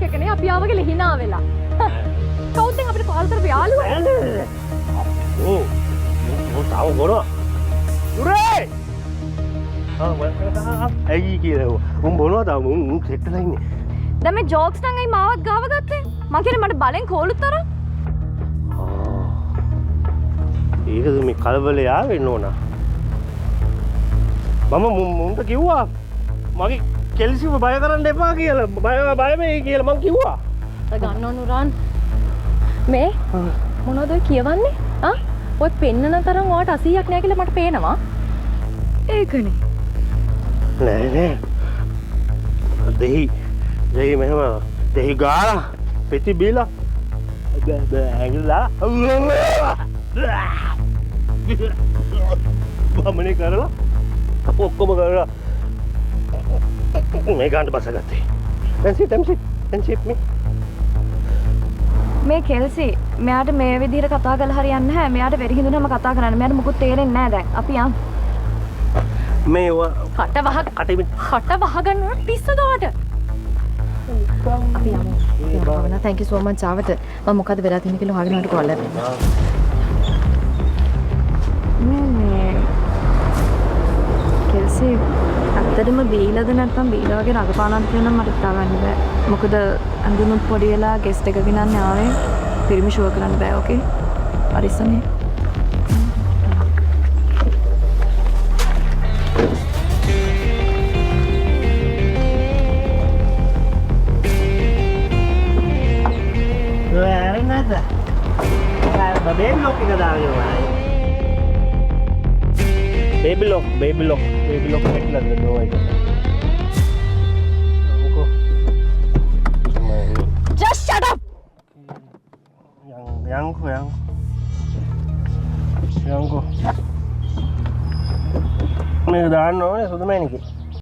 එකනේ අපි ආවගේ හිනා වෙලා. කවුද දැන් අපිට කාල් කරපු යාළුවා? ඕ තාම ගොනවා. උරේ! ඇයි කියලා උන් බොනවා තාම උන් සෙට් වෙලා ඉන්නේ. දැන් මේ ජෝක්ස් නම් ඇයි මාවත් ගාව ගත්තේ? මං කියන්නේ මට බලෙන් කෝලුත් තරම්. ඒකද මේ කලබලේ ආවේ නෝනා. මම මුන්ට කිව්වා මගේ කෙල්සිව බය කරන්න එපා කියලා. බය මේ කියලා මං කිව්වා. ගන්න ඕන උරාන්. මේ මොනවද ඔය කියවන්නේ? ඔය පෙන්නන තරම් ඔයාට 80ක් නෑ කියලා මට පේනවා. ඒකනේ. නෑ. දෙහි මෙහෙම දෙහි ගාලා පෙති බීලා ඇඟිල්ලා බමනේ කරලා ඔක්කොම කරලා මේ ගානට බසගත්තේ. එන්සිට් මේ කෙල්සි මෙයාට මේ විදිහට කතා කරලා හරියන්නේ නැහැ. මෙයාට වෙරි හිඳුනම කතා කරන්න. මෙයාට මුකුත් තේරෙන්නේ නැහැ දැන්. අපි යන්. මේ කට වහගන්න ඕන පිස්සුද ඔයාට? අපි යමු. භාවනා thank you so much ආවට. මම මොකද වෙලා තියෙන්නේ කියලා හොයාගෙන මට කෝල් එකක් දෙන්න. කෙල්සි ඇත්තටම බීලාද නැත්නම් බීලා වගේ රඟපානවද කියලා නම් මට හිතාගන්න බෑ. මොකද අඳුනුත් පොඩි වෙලා ගෙස්ට් එක ගෙනන්නේ ආවේ. පිරිමි ෂුවර් කරන්න බෑ. ඕකේ. හරිසනේ. baby lock එක දාගෙන baby lock එකලා දෙනවා ඒක. Just shut up. යංකෝ මේක දාන්න ඕනේ සුදු මැණිකේ.